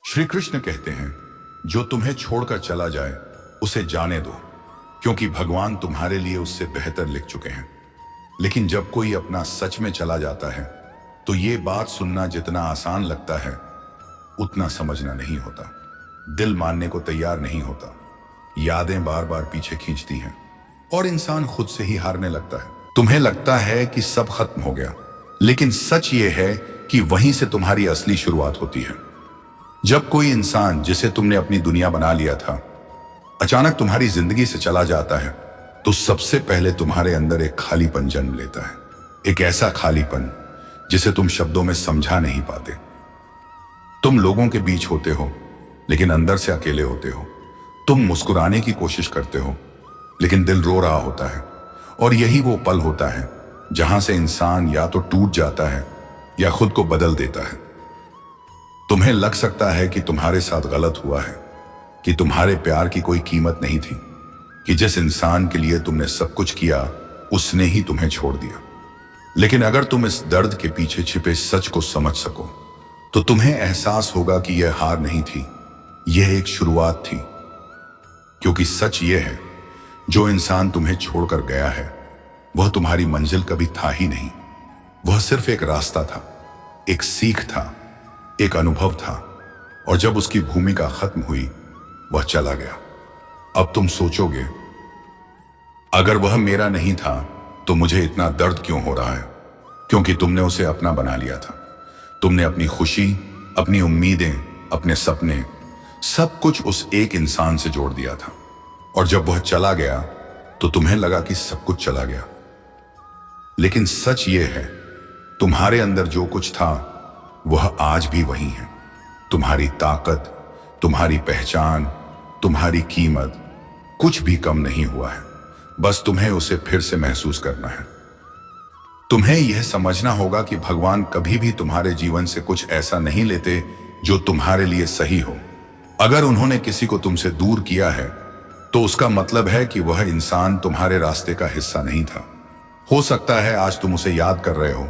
श्री कृष्ण कहते हैं, जो तुम्हें छोड़कर चला जाए उसे जाने दो, क्योंकि भगवान तुम्हारे लिए उससे बेहतर लिख चुके हैं। लेकिन जब कोई अपना सच में चला जाता है तो ये बात सुनना जितना आसान लगता है उतना समझना नहीं होता। दिल मानने को तैयार नहीं होता। यादें बार बार पीछे खींचती हैं और इंसान खुद से ही हारने लगता है। तुम्हें लगता है कि सब खत्म हो गया, लेकिन सच ये है कि वहीं से तुम्हारी असली शुरुआत होती है। जब कोई इंसान जिसे तुमने अपनी दुनिया बना लिया था अचानक तुम्हारी जिंदगी से चला जाता है तो सबसे पहले तुम्हारे अंदर एक खालीपन जन्म लेता है। एक ऐसा खालीपन जिसे तुम शब्दों में समझा नहीं पाते। तुम लोगों के बीच होते हो लेकिन अंदर से अकेले होते हो। तुम मुस्कुराने की कोशिश करते हो लेकिन दिल रो रहा होता है। और यही वो पल होता है जहां से इंसान या तो टूट जाता है या खुद को बदल देता है। तुम्हें लग सकता है कि तुम्हारे साथ गलत हुआ है, कि तुम्हारे प्यार की कोई कीमत नहीं थी, कि जिस इंसान के लिए तुमने सब कुछ किया उसने ही तुम्हें छोड़ दिया। लेकिन अगर तुम इस दर्द के पीछे छिपे सच को समझ सको तो तुम्हें एहसास होगा कि यह हार नहीं थी, यह एक शुरुआत थी। क्योंकि सच यह है, जो इंसान तुम्हें छोड़कर गया है वह तुम्हारी मंजिल कभी था ही नहीं। वह सिर्फ एक रास्ता था, एक सीख था, एक अनुभव था। और जब उसकी भूमिका खत्म हुई वह चला गया। अब तुम सोचोगे, अगर वह मेरा नहीं था तो मुझे इतना दर्द क्यों हो रहा है? क्योंकि तुमने उसे अपना बना लिया था। तुमने अपनी खुशी, अपनी उम्मीदें, अपने सपने, सब कुछ उस एक इंसान से जोड़ दिया था। और जब वह चला गया तो तुम्हें लगा कि सब कुछ चला गया। लेकिन सच ये है, तुम्हारे अंदर जो कुछ था वह आज भी वही है। तुम्हारी ताकत, तुम्हारी पहचान, तुम्हारी कीमत, कुछ भी कम नहीं हुआ है। बस तुम्हें उसे फिर से महसूस करना है। तुम्हें यह समझना होगा कि भगवान कभी भी तुम्हारे जीवन से कुछ ऐसा नहीं लेते जो तुम्हारे लिए सही हो। अगर उन्होंने किसी को तुमसे दूर किया है तो उसका मतलब है कि वह इंसान तुम्हारे रास्ते का हिस्सा नहीं था। हो सकता है आज तुम उसे याद कर रहे हो,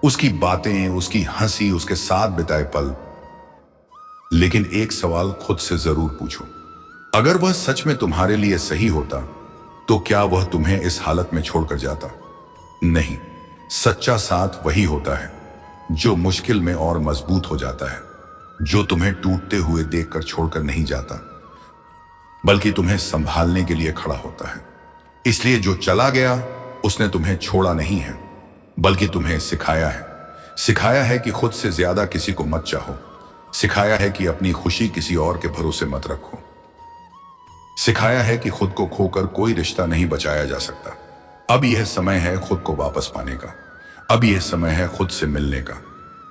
उसकी बातें, उसकी हंसी, उसके साथ बिताए पल। लेकिन एक सवाल खुद से जरूर पूछो, अगर वह सच में तुम्हारे लिए सही होता तो क्या वह तुम्हें इस हालत में छोड़कर जाता? नहीं, सच्चा साथ वही होता है जो मुश्किल में और मजबूत हो जाता है, जो तुम्हें टूटते हुए देखकर छोड़कर नहीं जाता बल्कि तुम्हें संभालने के लिए खड़ा होता है। इसलिए जो चला गया उसने तुम्हें छोड़ा नहीं है बल्कि तुम्हें सिखाया है। सिखाया है कि खुद से ज्यादा किसी को मत चाहो। सिखाया है कि अपनी खुशी किसी और के भरोसे मत रखो। सिखाया है कि खुद को खोकर कोई रिश्ता नहीं बचाया जा सकता। अब यह समय है खुद को वापस पाने का। अब यह समय है खुद से मिलने का।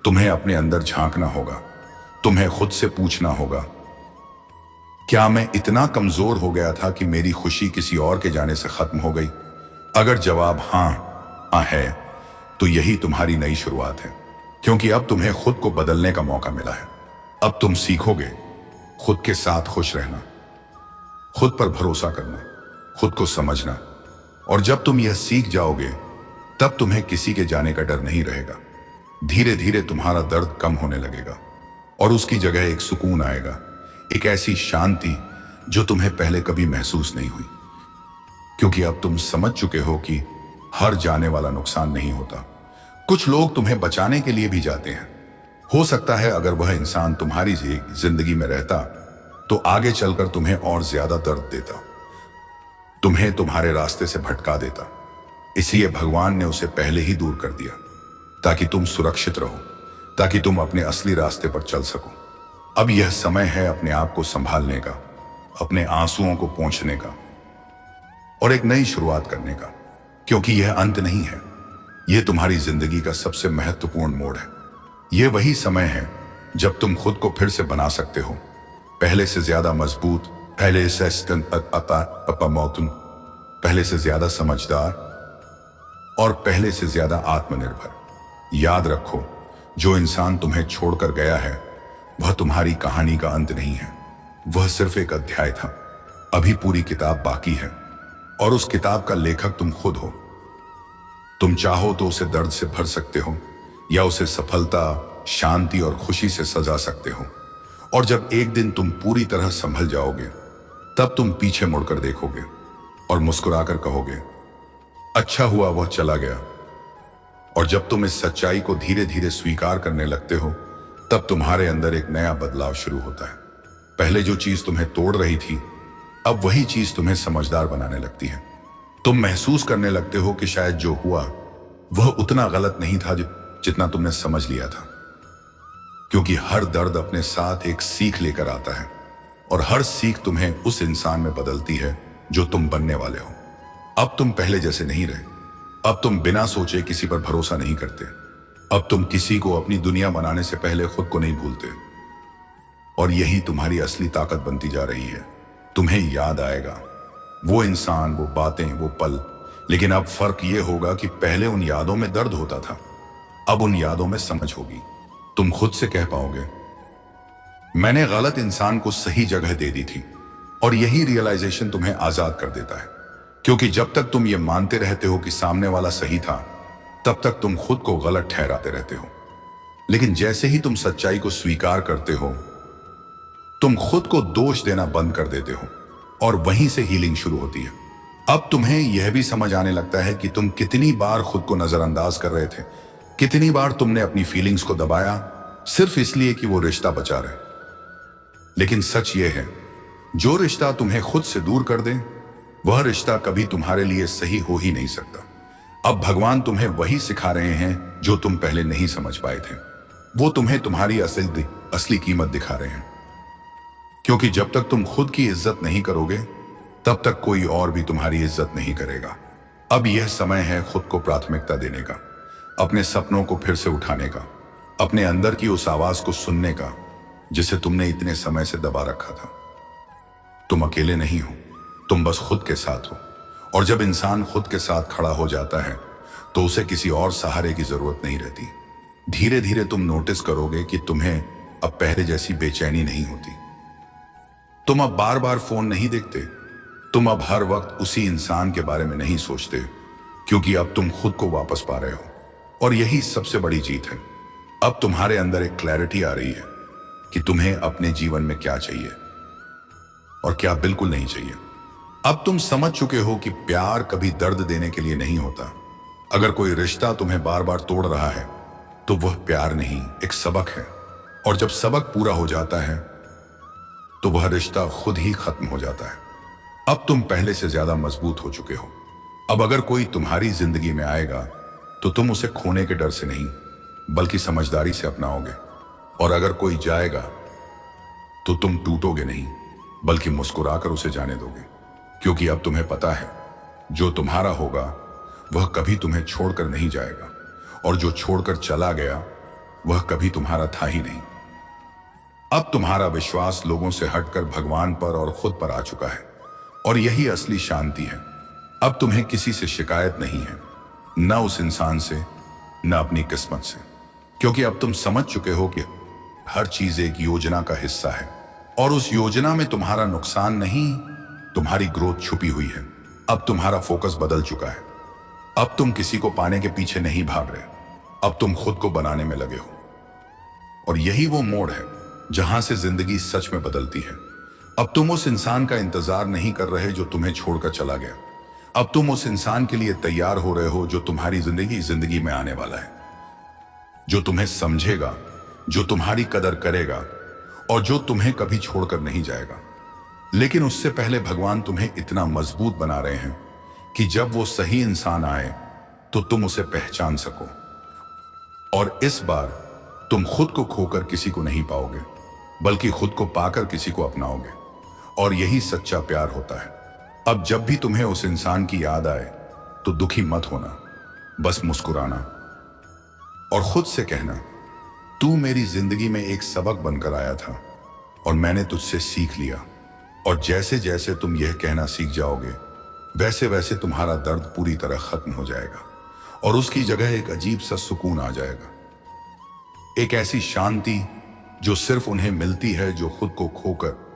तुम्हें अपने अंदर झांकना होगा। तुम्हें खुद से पूछना होगा, क्या मैं इतना कमजोर हो गया था कि मेरी खुशी किसी और के जाने से खत्म हो गई? अगर जवाब हाँ है तो यही तुम्हारी नई शुरुआत है। क्योंकि अब तुम्हें खुद को बदलने का मौका मिला है। अब तुम सीखोगे खुद के साथ खुश रहना, खुद पर भरोसा करना, खुद को समझना। और जब तुम यह सीख जाओगे तब तुम्हें किसी के जाने का डर नहीं रहेगा। धीरे धीरे तुम्हारा दर्द कम होने लगेगा और उसकी जगह एक सुकून आएगा, एक ऐसी शांति जो तुम्हें पहले कभी महसूस नहीं हुई। क्योंकि अब तुम समझ चुके हो कि हर जाने वाला नुकसान नहीं होता। कुछ लोग तुम्हें बचाने के लिए भी जाते हैं। हो सकता है अगर वह इंसान तुम्हारी जिंदगी में रहता तो आगे चलकर तुम्हें और ज्यादा दर्द देता, तुम्हें तुम्हारे रास्ते से भटका देता। इसलिए भगवान ने उसे पहले ही दूर कर दिया ताकि तुम सुरक्षित रहो, ताकि तुम अपने असली रास्ते पर चल सको। अब यह समय है अपने आप को संभालने का, अपने आंसुओं को पोंछने का और एक नई शुरुआत करने का। क्योंकि यह अंत नहीं है, यह तुम्हारी जिंदगी का सबसे महत्वपूर्ण मोड़ है। यह वही समय है जब तुम खुद को फिर से बना सकते हो, पहले से ज्यादा मजबूत, पहले से ज्यादा समझदार और पहले से ज्यादा आत्मनिर्भर। याद रखो, जो इंसान तुम्हें छोड़कर गया है वह तुम्हारी कहानी का अंत नहीं है, वह सिर्फ एक अध्याय था। अभी पूरी किताब बाकी है और उस किताब का लेखक तुम खुद हो। तुम चाहो तो उसे दर्द से भर सकते हो या उसे सफलता, शांति और खुशी से सजा सकते हो। और जब एक दिन तुम पूरी तरह संभल जाओगे, तब तुम पीछे मुड़कर देखोगे और मुस्कुराकर कहोगे, अच्छा हुआ वह चला गया। और जब तुम इस सच्चाई को धीरे धीरे स्वीकार करने लगते हो, तब तुम्हारे अंदर एक नया बदलाव शुरू होता है। पहले जो चीज तुम्हें तोड़ रही थी, अब वही चीज तुम्हें समझदार बनाने लगती है। तुम महसूस करने लगते हो कि शायद जो हुआ वह उतना गलत नहीं था जितना तुमने समझ लिया था। क्योंकि हर दर्द अपने साथ एक सीख लेकर आता है, और हर सीख तुम्हें उस इंसान में बदलती है जो तुम बनने वाले हो। अब तुम पहले जैसे नहीं रहे। अब तुम बिना सोचे किसी पर भरोसा नहीं करते। अब तुम किसी को अपनी दुनिया बनाने से पहले खुद को नहीं भूलते। और यही तुम्हारी असली ताकत बनती जा रही है। तुम्हें याद आएगा वो इंसान, वो बातें, वो पल, लेकिन अब फर्क ये होगा कि पहले उन यादों में दर्द होता था, अब उन यादों में समझ होगी। तुम खुद से कह पाओगे, मैंने गलत इंसान को सही जगह दे दी थी। और यही रियलाइजेशन तुम्हें आजाद कर देता है। क्योंकि जब तक तुम ये मानते रहते हो कि सामने वाला सही था, तब तक तुम खुद को गलत ठहराते रहते हो। लेकिन जैसे ही तुम सच्चाई को स्वीकार करते हो, तुम खुद को दोष देना बंद कर देते हो, और वहीं से हीलिंग शुरू होती है। अब तुम्हें यह भी समझ आने लगता है कि तुम कितनी बार खुद को नजरअंदाज कर रहे थे, कितनी बार तुमने अपनी फीलिंग्स को दबाया सिर्फ इसलिए कि वो रिश्ता बचा रहे। लेकिन सच ये है, जो रिश्ता तुम्हें खुद से दूर कर दे, वह रिश्ता कभी तुम्हारे लिए सही हो ही नहीं सकता। अब भगवान तुम्हें वही सिखा रहे हैं जो तुम पहले नहीं समझ पाए थे। वो तुम्हें तुम्हारी असली कीमत दिखा रहे हैं। क्योंकि जब तक तुम खुद की इज्जत नहीं करोगे, तब तक कोई और भी तुम्हारी इज्जत नहीं करेगा। अब यह समय है खुद को प्राथमिकता देने का, अपने सपनों को फिर से उठाने का, अपने अंदर की उस आवाज को सुनने का जिसे तुमने इतने समय से दबा रखा था। तुम अकेले नहीं हो, तुम बस खुद के साथ हो। और जब इंसान खुद के साथ खड़ा हो जाता है, तो उसे किसी और सहारे की जरूरत नहीं रहती। धीरे धीरे तुम नोटिस करोगे कि तुम्हें अब पहले जैसी बेचैनी नहीं होती। तुम अब बार बार फोन नहीं देखते। तुम अब हर वक्त उसी इंसान के बारे में नहीं सोचते, क्योंकि अब तुम खुद को वापस पा रहे हो। और यही सबसे बड़ी जीत है। अब तुम्हारे अंदर एक क्लैरिटी आ रही है कि तुम्हें अपने जीवन में क्या चाहिए और क्या बिल्कुल नहीं चाहिए। अब तुम समझ चुके हो कि प्यार कभी दर्द देने के लिए नहीं होता। अगर कोई रिश्ता तुम्हें बार बार तोड़ रहा है, तो वह प्यार नहीं, एक सबक है। और जब सबक पूरा हो जाता है, तो वह रिश्ता खुद ही खत्म हो जाता है। अब तुम पहले से ज्यादा मजबूत हो चुके हो। अब अगर कोई तुम्हारी जिंदगी में आएगा, तो तुम उसे खोने के डर से नहीं, बल्कि समझदारी से अपनाओगे। और अगर कोई जाएगा, तो तुम टूटोगे नहीं, बल्कि मुस्कुराकर उसे जाने दोगे। क्योंकि अब तुम्हें पता है, जो तुम्हारा होगा वह कभी तुम्हें छोड़कर नहीं जाएगा, और जो छोड़कर चला गया वह कभी तुम्हारा था ही नहीं। अब तुम्हारा विश्वास लोगों से हटकर भगवान पर और खुद पर आ चुका है, और यही असली शांति है। अब तुम्हें किसी से शिकायत नहीं है, न उस इंसान से, न अपनी किस्मत से। क्योंकि अब तुम समझ चुके हो कि हर चीज एक योजना का हिस्सा है, और उस योजना में तुम्हारा नुकसान नहीं, तुम्हारी ग्रोथ छुपी हुई है। अब तुम्हारा फोकस बदल चुका है। अब तुम किसी को पाने के पीछे नहीं भाग रहे, अब तुम खुद को बनाने में लगे हो। और यही वो मोड़ है जहां से जिंदगी सच में बदलती है। अब तुम उस इंसान का इंतजार नहीं कर रहे जो तुम्हें छोड़कर चला गया। अब तुम उस इंसान के लिए तैयार हो रहे हो जो तुम्हारी जिंदगी में आने वाला है, जो तुम्हें समझेगा, जो तुम्हारी कदर करेगा, और जो तुम्हें कभी छोड़कर नहीं जाएगा। लेकिन उससे पहले भगवान तुम्हें इतना मजबूत बना रहे हैं कि जब वो सही इंसान आए, तो तुम उसे पहचान सको। और इस बार तुम खुद को खोकर किसी को नहीं पाओगे, बल्कि खुद को पाकर किसी को अपनाओगे। और यही सच्चा प्यार होता है। अब जब भी तुम्हें उस इंसान की याद आए, तो दुखी मत होना, बस मुस्कुराना और खुद से कहना, तू मेरी जिंदगी में एक सबक बनकर आया था, और मैंने तुझसे सीख लिया। और जैसे जैसे तुम यह कहना सीख जाओगे, वैसे वैसे तुम्हारा दर्द पूरी तरह खत्म हो जाएगा, और उसकी जगह एक अजीब सा सुकून आ जाएगा। एक ऐसी शांति जो सिर्फ उन्हें मिलती है जो खुद को खोकर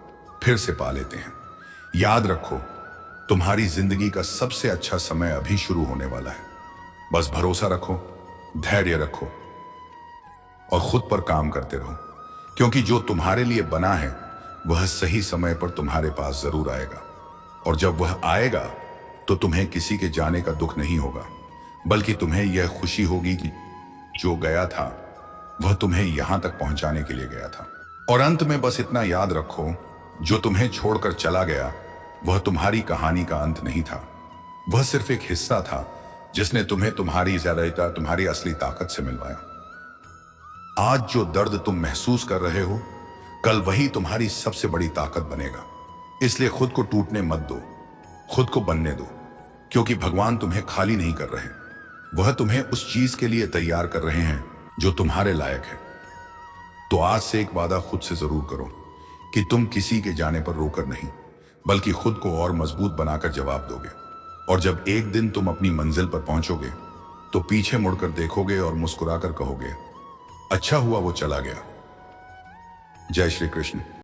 फिर से पा लेते हैं। याद रखो, तुम्हारी जिंदगी का सबसे अच्छा समय अभी शुरू होने वाला है। बस भरोसा रखो, धैर्य रखो, और खुद पर काम करते रहो। क्योंकि जो तुम्हारे लिए बना है वह सही समय पर तुम्हारे पास जरूर आएगा। और जब वह आएगा तो तुम्हें किसी के जाने का दुख नहीं होगा, बल्कि तुम्हें यह खुशी होगी कि जो गया था वह तुम्हें यहां तक पहुंचाने के लिए गया था। और अंत में बस इतना याद रखो, जो तुम्हें छोड़कर चला गया वह तुम्हारी कहानी का अंत नहीं था। वह सिर्फ एक हिस्सा था जिसने तुम्हें तुम्हारी ज्यादा तुम्हारी असली ताकत से मिलवाया। आज जो दर्द तुम महसूस कर रहे हो, कल वही तुम्हारी सबसे बड़ी ताकत बनेगा। इसलिए खुद को टूटने मत दो, खुद को बनने दो, क्योंकि भगवान तुम्हें खाली नहीं कर रहे, वह तुम्हें उस चीज के लिए तैयार कर रहे हैं जो तुम्हारे लायक है। तो आज से एक वादा खुद से जरूर करो कि तुम किसी के जाने पर रोकर नहीं, बल्कि खुद को और मजबूत बनाकर जवाब दोगे। और जब एक दिन तुम अपनी मंजिल पर पहुंचोगे तो पीछे मुड़कर देखोगे और मुस्कुराकर कहोगे, अच्छा हुआ वो चला गया। जय श्री कृष्ण।